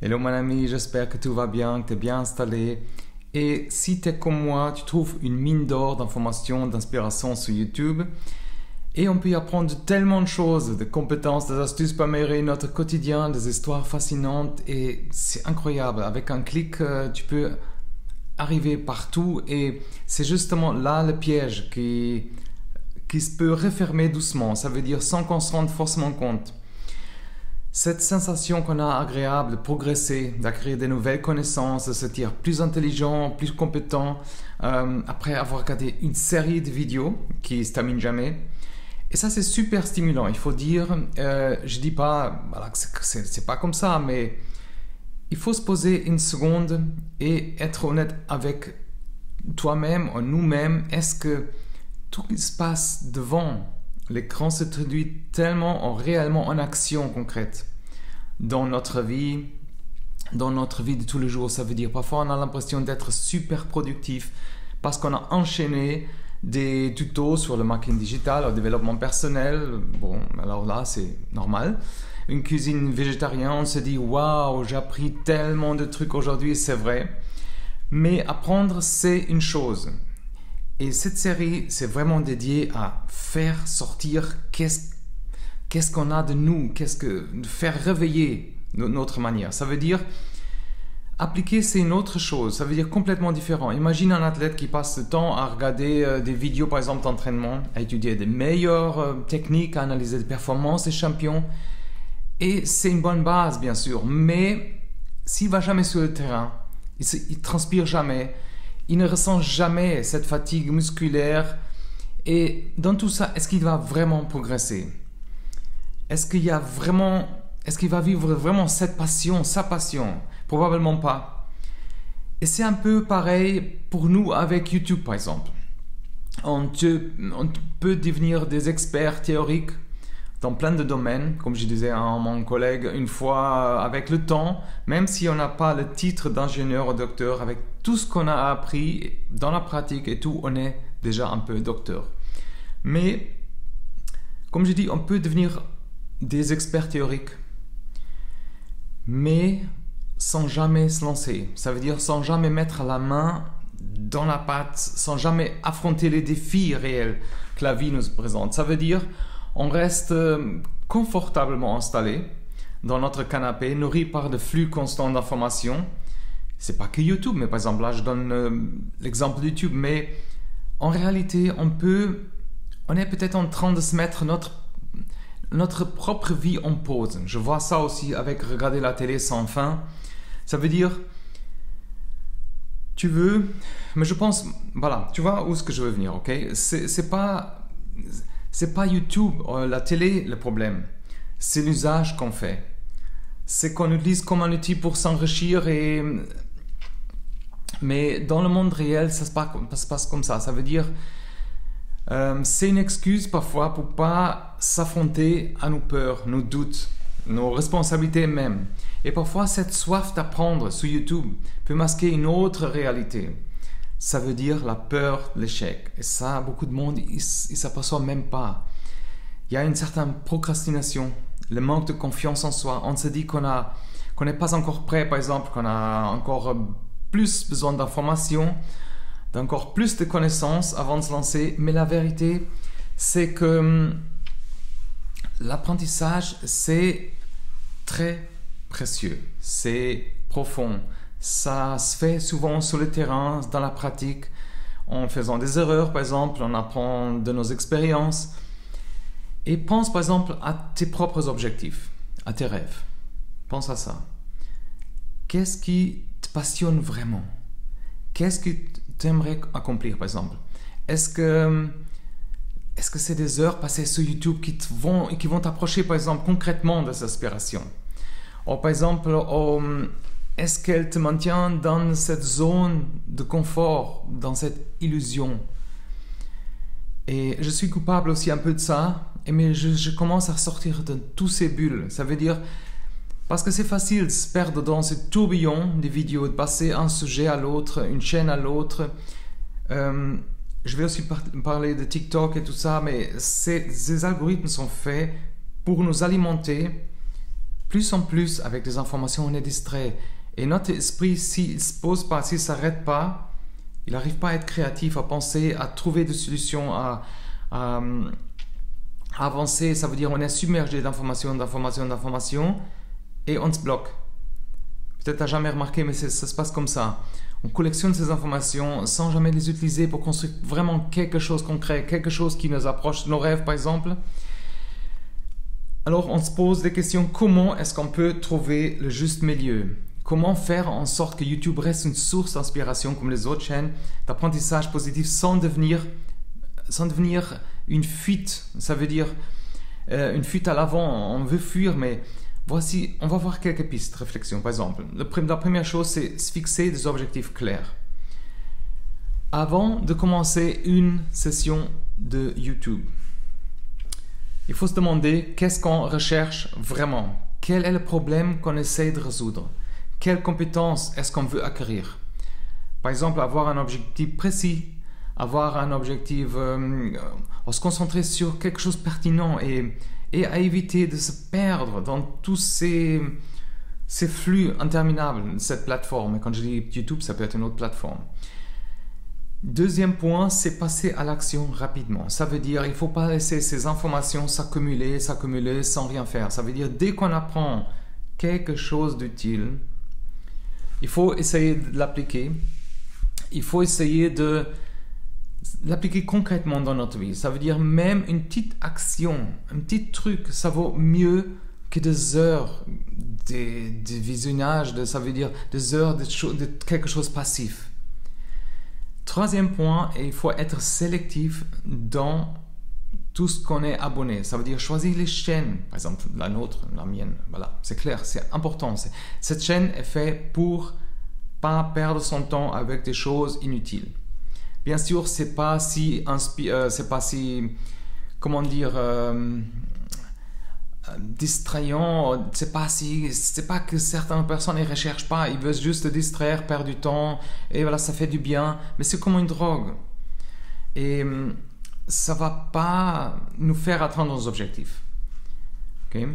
Hello mon ami, j'espère que tout va bien, que tu es bien installé. Et si tu es comme moi, tu trouves une mine d'or d'informations, d'inspiration sur YouTube. Et on peut y apprendre tellement de choses, de compétences, des astuces pour améliorer notre quotidien, des histoires fascinantes. Et c'est incroyable. Avec un clic, tu peux arriver partout. Et c'est justement là le piège qui se peut refermer doucement. Ça veut dire sans qu'on se rende forcément compte. Cette sensation qu'on a agréable de progresser, d'acquérir de nouvelles connaissances, de se dire plus intelligent, plus compétent, après avoir regardé une série de vidéos qui ne se terminent jamais. Et ça, c'est super stimulant. Il faut dire, je dis pas, voilà, que c'est pas comme ça, mais il faut se poser une seconde et être honnête avec toi-même, ou nous-mêmes. Est-ce que tout ce qui se passe devant l'écran se traduit tellement réellement en action concrète dans notre vie de tous les jours? Ça veut dire parfois on a l'impression d'être super productif parce qu'on a enchaîné des tutos sur le marketing digital, le développement personnel. Bon, alors là c'est normal. Une cuisine végétarienne, on se dit waouh, j'ai appris tellement de trucs aujourd'hui, c'est vrai. Mais apprendre, c'est une chose. Et cette série, c'est vraiment dédié à faire sortir qu'est-ce qu'on a de nous, faire réveiller notre manière. Ça veut dire, appliquer, c'est une autre chose, ça veut dire complètement différent. Imagine un athlète qui passe le temps à regarder des vidéos, par exemple, d'entraînement, à étudier des meilleures techniques, à analyser les performances des champions. Et c'est une bonne base, bien sûr, mais s'il ne va jamais sur le terrain, il ne transpire jamais, il ne ressent jamais cette fatigue musculaire. Et dans tout ça, est-ce qu'il va vraiment progresser? Est-ce qu'il va vivre vraiment cette passion, sa passion? Probablement pas. Et c'est un peu pareil pour nous avec YouTube, par exemple. On peut devenir des experts théoriques dans plein de domaines, comme je disais à mon collègue une fois, avec le temps, même si on n'a pas le titre d'ingénieur ou docteur, avec tout ce qu'on a appris dans la pratique et tout, on est déjà un peu docteur. Mais, comme je dis, on peut devenir des experts théoriques, mais sans jamais se lancer. Ça veut dire sans jamais mettre la main dans la pâte, sans jamais affronter les défis réels que la vie nous présente. Ça veut dire on reste confortablement installé dans notre canapé, nourri par de flux constants d'informations. C'est pas que YouTube, mais par exemple, là je donne l'exemple de YouTube, mais en réalité, on est peut-être en train de se mettre notre propre vie en pause. Je vois ça aussi avec regarder la télé sans fin. Ça veut dire, mais je pense, voilà, tu vois où est-ce que je veux venir, ok? C'est pas YouTube, la télé, le problème. C'est l'usage qu'on fait. C'est qu'on utilise comme un outil pour s'enrichir mais dans le monde réel, ça se passe comme ça. Ça veut dire, c'est une excuse parfois pour pas s'affronter à nos peurs, nos doutes, nos responsabilités même. Et parfois, cette soif d'apprendre sur YouTube peut masquer une autre réalité. Ça veut dire la peur de l'échec. Et ça, beaucoup de monde, ils ne s'aperçoivent même pas. Il y a une certaine procrastination, le manque de confiance en soi. On se dit qu'on n'est pas encore prêt, par exemple, qu'on a encore plus besoin d'informations, d'encore plus de connaissances avant de se lancer. Mais la vérité, c'est que l'apprentissage, c'est très précieux, c'est profond. Ça se fait souvent sur le terrain, dans la pratique, en faisant des erreurs, par exemple, on apprend de nos expériences. Et pense, par exemple, à tes propres objectifs, à tes rêves. Pense à ça. Qu'est-ce qui te passionne vraiment? Qu'est-ce que tu aimerais accomplir, par exemple? Est-ce que c'est des heures passées sur YouTube qui vont t'approcher, par exemple, concrètement de ces aspirations? Ou par exemple, est-ce qu'elle te maintient dans cette zone de confort, dans cette illusion? Et je suis coupable aussi un peu de ça, mais je commence à sortir de tous ces bulles. Ça veut dire, parce que c'est facile de se perdre dans ce tourbillon de vidéos, de passer un sujet à l'autre, une chaîne à l'autre. Je vais aussi parler de TikTok et tout ça, mais ces algorithmes sont faits pour nous alimenter Plus en plus, avec des informations, on est distrait. Et notre esprit, s'il ne se pose pas, s'il ne s'arrête pas, il n'arrive pas à être créatif, à penser, à trouver des solutions, à avancer. Ça veut dire qu'on est submergé d'informations, et on se bloque. Peut-être tu n'as jamais remarqué, mais ça se passe comme ça. On collectionne ces informations sans jamais les utiliser pour construire vraiment quelque chose de concret, quelque chose qui nous approche de nos rêves, par exemple. Alors on se pose des questions, comment est-ce qu'on peut trouver le juste milieu? Comment faire en sorte que YouTube reste une source d'inspiration comme les autres chaînes d'apprentissage positif sans devenir une fuite? Ça veut dire une fuite à l'avant, on veut fuir, mais voici, on va voir quelques pistes de réflexion. Par exemple, la première chose, c'est se fixer des objectifs clairs. Avant de commencer une session de YouTube, il faut se demander qu'est-ce qu'on recherche vraiment. Quel est le problème qu'on essaie de résoudre? Quelles compétences est-ce qu'on veut acquérir? Par exemple, avoir un objectif précis, avoir un objectif, se concentrer sur quelque chose de pertinent et à éviter de se perdre dans tous ces flux interminables de cette plateforme. Et quand je dis YouTube, ça peut être une autre plateforme. Deuxième point, c'est passer à l'action rapidement. Ça veut dire qu'il ne faut pas laisser ces informations s'accumuler sans rien faire. Ça veut dire dès qu'on apprend quelque chose d'utile, il faut essayer de l'appliquer. Il faut essayer de l'appliquer concrètement dans notre vie. Ça veut dire même une petite action, un petit truc, ça vaut mieux que des heures de visionnage, ça veut dire des heures de quelque chose de passif. Troisième point, il faut être sélectif dans tout ce qu'on est abonné. Ça veut dire choisir les chaînes, par exemple la nôtre, la mienne, voilà, c'est clair, c'est important. Cette chaîne est faite pour pas perdre son temps avec des choses inutiles. Bien sûr, c'est pas si comment dire, distrayant. C'est pas que certaines personnes ne recherchent pas, ils veulent juste se distraire, perdre du temps, et voilà, ça fait du bien. Mais c'est comme une drogue, et ça va pas nous faire atteindre nos objectifs. Okay?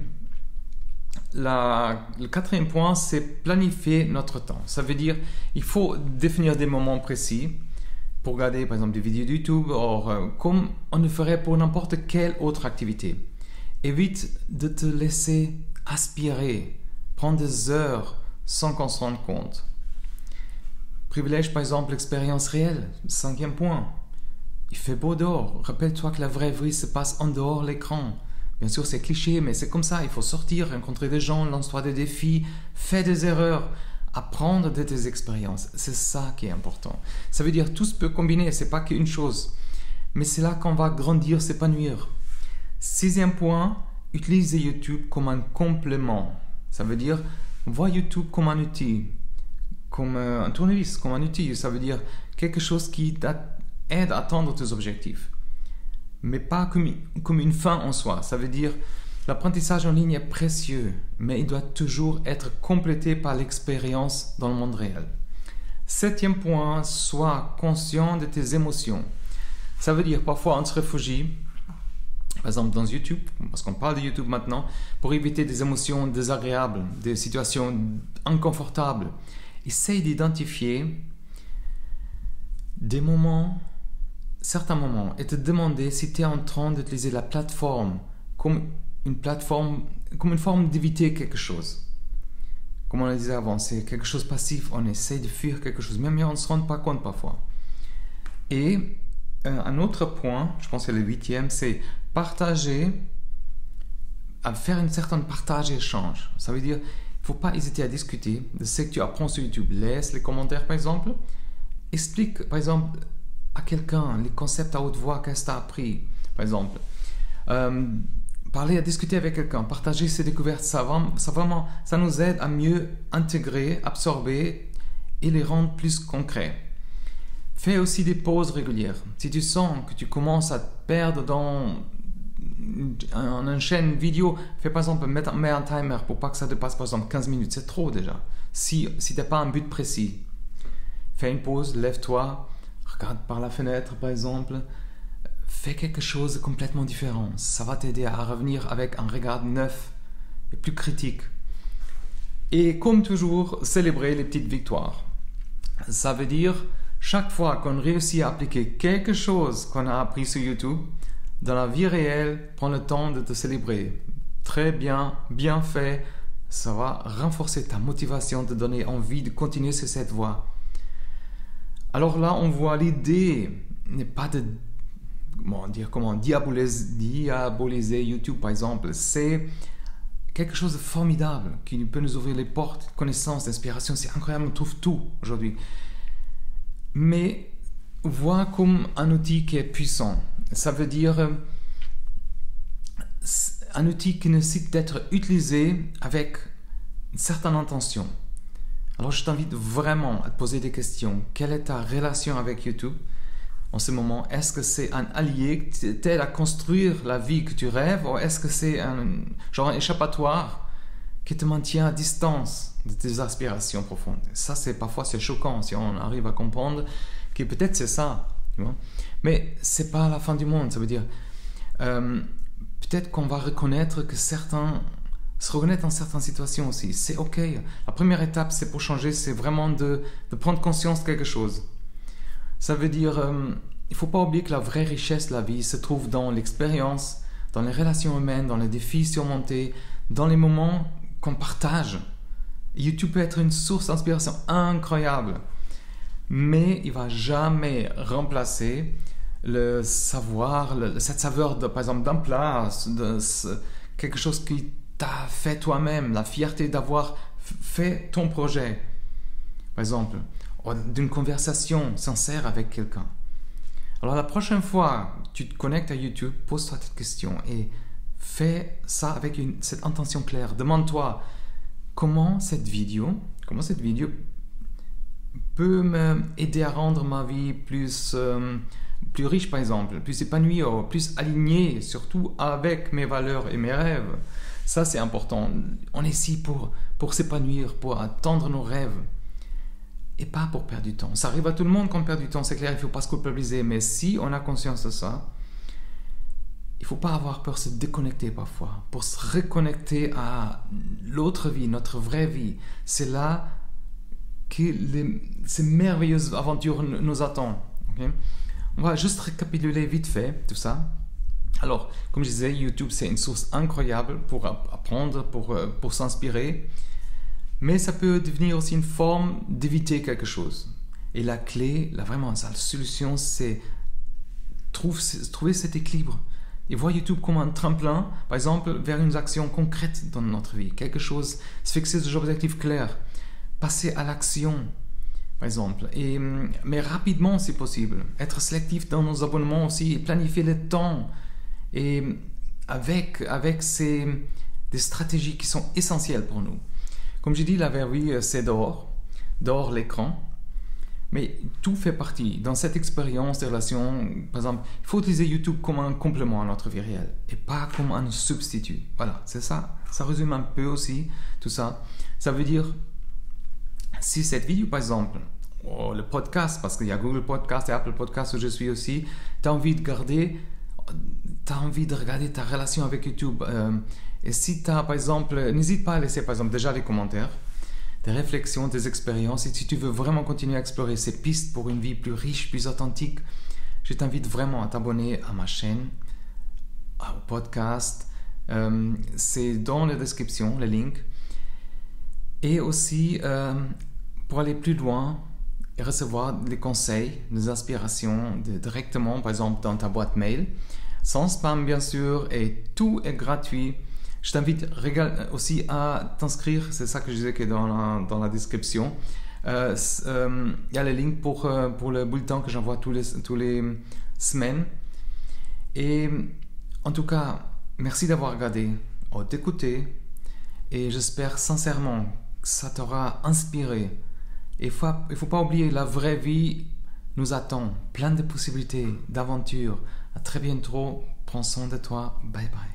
Le quatrième point, c'est planifier notre temps. Ça veut dire il faut définir des moments précis pour regarder par exemple des vidéos de YouTube, comme on le ferait pour n'importe quelle autre activité. Évite de te laisser aspirer, prendre des heures sans qu'on se rende compte. Privilège par exemple l'expérience réelle. Cinquième point, il fait beau dehors. Rappelle-toi que la vraie vie se passe en dehors de l'écran. Bien sûr, c'est cliché, mais c'est comme ça. Il faut sortir, rencontrer des gens, lance-toi des défis, fais des erreurs. Apprendre de tes expériences, c'est ça qui est important. Ça veut dire tout se peut combiner, c'est pas qu'une chose. Mais c'est là qu'on va grandir, s'épanouir. Sixième point, utiliser YouTube comme un complément. Ça veut dire, vois YouTube comme un outil, comme un tournevis, comme un outil. Ça veut dire quelque chose qui t'aide à atteindre tes objectifs. Mais pas comme une fin en soi. Ça veut dire, l'apprentissage en ligne est précieux, mais il doit toujours être complété par l'expérience dans le monde réel. Septième point, sois conscient de tes émotions. Ça veut dire parfois on se réfugie, par exemple dans YouTube, parce qu'on parle de YouTube maintenant, pour éviter des émotions désagréables, des situations inconfortables. Essaye d'identifier certains moments, et te demander si tu es en train d'utiliser la plateforme comme une forme d'éviter quelque chose. Comme on le disait avant, c'est quelque chose de passif, on essaie de fuir quelque chose, même on ne se rend pas compte parfois. Et un autre point, je pense que c'est le 8e, c'est faire une certaine partage-échange. Ça veut dire, il ne faut pas hésiter à discuter de ce que tu apprends sur YouTube. Laisse les commentaires par exemple, explique par exemple à quelqu'un les concepts à haute voix, qu'est-ce que tu as appris par exemple. Discuter avec quelqu'un, partager ses découvertes, ça nous aide à mieux intégrer, absorber et les rendre plus concrets. Fais aussi des pauses régulières. Si tu sens que tu commences à te perdre dans une chaîne vidéo, fais par exemple, mets un timer pour pas que ça dépasse par exemple 15 minutes, c'est trop déjà. Si tu n'as pas un but précis, fais une pause, lève-toi, regarde par la fenêtre par exemple. Fais quelque chose de complètement différent. Ça va t'aider à revenir avec un regard neuf et plus critique. Et comme toujours, célébrer les petites victoires. Ça veut dire, chaque fois qu'on réussit à appliquer quelque chose qu'on a appris sur YouTube, dans la vie réelle, prends le temps de te célébrer. Très bien, bien fait. Ça va renforcer ta motivation, te donner envie de continuer sur cette voie. Alors là, on voit l'idée n'est pas de diaboliser YouTube, par exemple. C'est quelque chose de formidable qui peut nous ouvrir les portes, connaissances, d'inspiration. C'est incroyable, on trouve tout aujourd'hui. Mais vois comme un outil qui est puissant. Ça veut dire un outil qui nécessite d'être utilisé avec une certaine intention. Alors je t'invite vraiment à te poser des questions. Quelle est ta relation avec YouTube en ce moment? Est-ce que c'est un allié qui t'aide à construire la vie que tu rêves, ou est-ce que c'est un échappatoire qui te maintient à distance de tes aspirations profondes? Ça, parfois c'est choquant si on arrive à comprendre que peut-être c'est ça, tu vois? Mais c'est pas la fin du monde. Ça veut dire peut-être qu'on va reconnaître que certains se reconnaître dans certaines situations aussi. C'est ok. La première étape, c'est pour changer, c'est vraiment de prendre conscience de quelque chose. Ça veut dire, il ne faut pas oublier que la vraie richesse de la vie se trouve dans l'expérience, dans les relations humaines, dans les défis surmontés, dans les moments qu'on partage. YouTube peut être une source d'inspiration incroyable, mais il ne va jamais remplacer le savoir, cette saveur, par exemple, d'un plat, quelque chose qui t'a fait toi-même, la fierté d'avoir fait ton projet, par exemple, d'une conversation sincère avec quelqu'un. Alors la prochaine fois que tu te connectes à YouTube, pose-toi cette question et fais ça avec cette intention claire. Demande-toi comment cette vidéo peut m'aider à rendre ma vie plus riche, par exemple, plus épanouie, plus alignée, surtout avec mes valeurs et mes rêves. Ça, c'est important. On est ici pour s'épanouir, pour atteindre nos rêves. Et pas pour perdre du temps. Ça arrive à tout le monde qu'on perd du temps, c'est clair, il ne faut pas se culpabiliser. Mais si on a conscience de ça, il ne faut pas avoir peur de se déconnecter parfois, pour se reconnecter à l'autre vie, notre vraie vie. C'est là que ces merveilleuses aventures nous attendent. Okay? On va juste récapituler vite fait tout ça. Alors, comme je disais, YouTube, c'est une source incroyable pour apprendre, pour s'inspirer. Mais ça peut devenir aussi une forme d'éviter quelque chose. Et la clé, la solution, c'est trouver cet équilibre. Et voir YouTube comme un tremplin, par exemple, vers une action concrète dans notre vie. Quelque chose, se fixer des objectifs clairs. Passer à l'action, par exemple. Mais rapidement, si possible. Être sélectif dans nos abonnements aussi. Et planifier le temps. Et avec des stratégies qui sont essentielles pour nous. Comme j'ai dit, la vraie vie, c'est dehors l'écran. Mais tout fait partie. Dans cette expérience des relations, par exemple, il faut utiliser YouTube comme un complément à notre vie réelle et pas comme un substitut. Voilà, c'est ça. Ça résume un peu aussi tout ça. Ça veut dire, si cette vidéo, par exemple, le podcast, parce qu'il y a Google Podcast et Apple Podcast où je suis aussi, tu as envie de regarder ta relation avec YouTube. Et si tu as, par exemple, n'hésite pas à laisser, par exemple, déjà des commentaires, des réflexions, des expériences. Et si tu veux vraiment continuer à explorer ces pistes pour une vie plus riche, plus authentique, je t'invite vraiment à t'abonner à ma chaîne, au podcast. C'est dans la description, le link. Et aussi, pour aller plus loin et recevoir des conseils, des inspirations directement, par exemple, dans ta boîte mail, sans spam bien sûr, et tout est gratuit. Je t'invite aussi à t'inscrire, c'est ça que je disais qui est dans la description. Il y a le link pour le bulletin que j'envoie tous les semaines. Et en tout cas, merci d'avoir regardé, d'écouter, et j'espère sincèrement que ça t'aura inspiré. Et il faut pas oublier, la vraie vie nous attend, plein de possibilités, d'aventures. À très bientôt, prends soin de toi, bye bye.